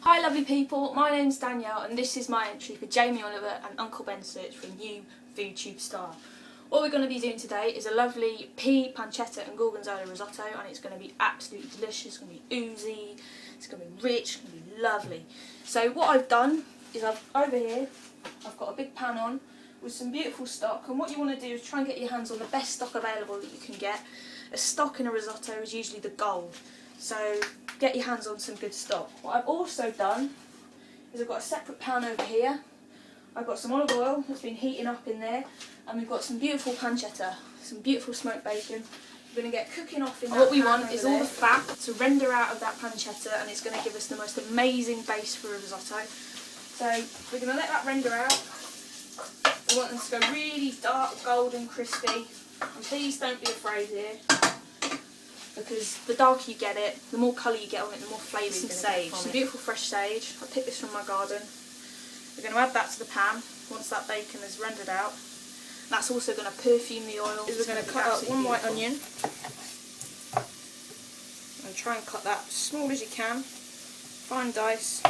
Hi lovely people, my name's Danielle and this is my entry for Jamie Oliver and Uncle Ben's search for a new FoodTube star. What we're going to be doing today is a lovely pea, pancetta and gorgonzola risotto, and it's going to be absolutely delicious, it's going to be oozy, it's going to be rich, it's going to be lovely. So what I've done is over here I've got a big pan on with some beautiful stock, and what you want to do is try and get your hands on the best stock available that you can get. A stock in a risotto is usually the gold. So get your hands on some good stock. What I've also done is I've got a separate pan over here. I've got some olive oil that's been heating up in there, and we've got some beautiful pancetta, some beautiful smoked bacon. We're going to get cooking off in that. What we want is all the fat to render out of that pancetta, and it's going to give us the most amazing base for a risotto. So we're going to let that render out. We want them to go really dark, golden, crispy, and please don't be afraid here, because the darker you get it, the more colour you get on it, the more flavour you're going to get from it. Some beautiful fresh sage. I picked this from my garden. We're going to add that to the pan once that bacon is rendered out. That's also going to perfume the oil. We're going to cut up one white onion and try and cut that as small as you can, fine dice.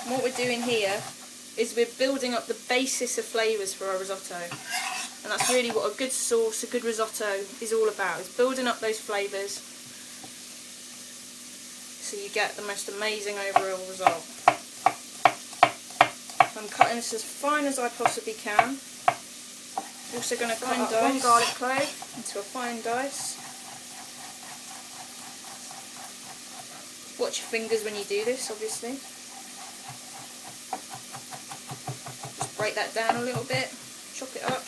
And what we're doing here is we're building up the basis of flavours for our risotto, and that's really what a good sauce, a good risotto is all about, is building up those flavours so you get the most amazing overall result. I'm cutting this as fine as I possibly can. Also going to cut up one garlic clove into a fine dice. Watch your fingers when you do this, obviously. Break that down a little bit, chop it up.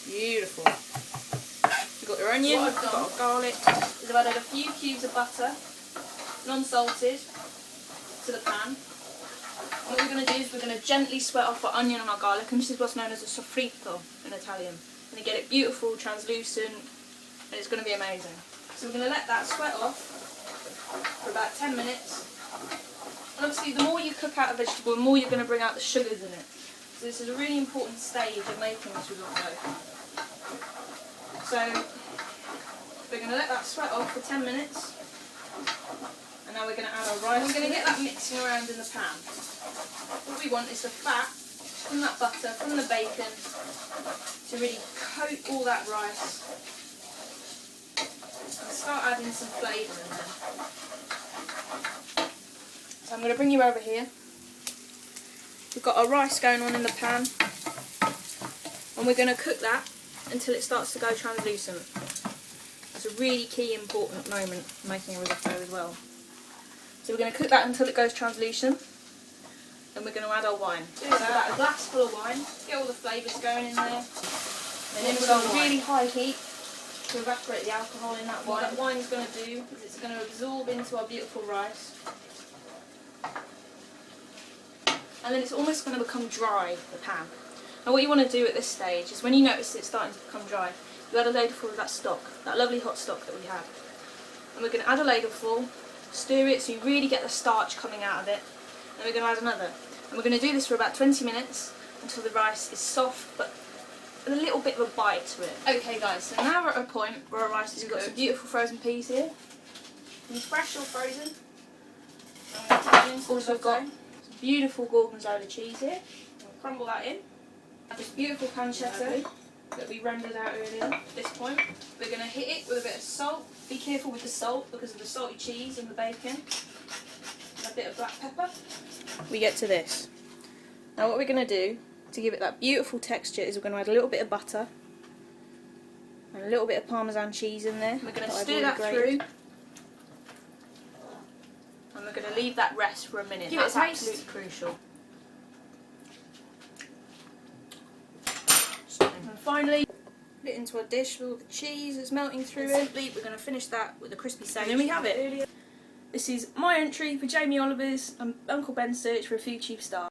Beautiful. You've got your onion, you've got our garlic. I've added a few cubes of butter, non-salted, to the pan. And what we're going to do is we're going to gently sweat off our onion and our garlic, and this is what's known as a soffritto in Italian. We're going to get it beautiful, translucent, and it's going to be amazing. So we're going to let that sweat off for about 10 minutes. And obviously the more you cook out a vegetable, the more you're going to bring out the sugars in it. So this is a really important stage of making this risotto. So we're going to let that sweat off for 10 minutes. And now we're going to add our rice. And we're going to get that mixing around in the pan. What we want is the fat from that butter, from the bacon, to really coat all that rice. And start adding some flavour in there. I'm going to bring you over here. We've got our rice going on in the pan, and we're going to cook that until it starts to go translucent. It's a really key important moment in making a risotto as well. So we're going to cook that until it goes translucent, and we're going to add our wine. Do about a glass full of wine, get all the flavours going in there, and then we're on a really high heat to evaporate the alcohol in that wine. What that wine is going to do is it's going to absorb into our beautiful rice. And then it's almost going to become dry, the pan. Now what you want to do at this stage is when you notice it's starting to become dry, you add a ladleful of that stock, that lovely hot stock that we have. And we're going to add a ladleful, stir it so you really get the starch coming out of it, and we're going to add another. And we're going to do this for about 20 minutes until the rice is soft but a little bit of a bite to it. Okay guys, so now we're at a point where our rice is cooked. We've got some beautiful frozen peas here, fresh or frozen. Also got beautiful gorgonzola cheese here. We'll crumble that in. Add this beautiful pancetta that we rendered out earlier. At this point, we're going to hit it with a bit of salt. Be careful with the salt because of the salty cheese and the bacon. And a bit of black pepper. We get to this. Now what we're going to do to give it that beautiful texture is we're going to add a little bit of butter and a little bit of Parmesan cheese in there. We're going to stir that through. And we're going to leave that rest for a minute. That's absolutely crucial. And finally, put it into a dish with all the cheese that's melting through it. Simply, we're going to finish that with a crispy sage. And then we have it. This is my entry for Jamie Oliver's and Uncle Ben's search for a FoodTube star.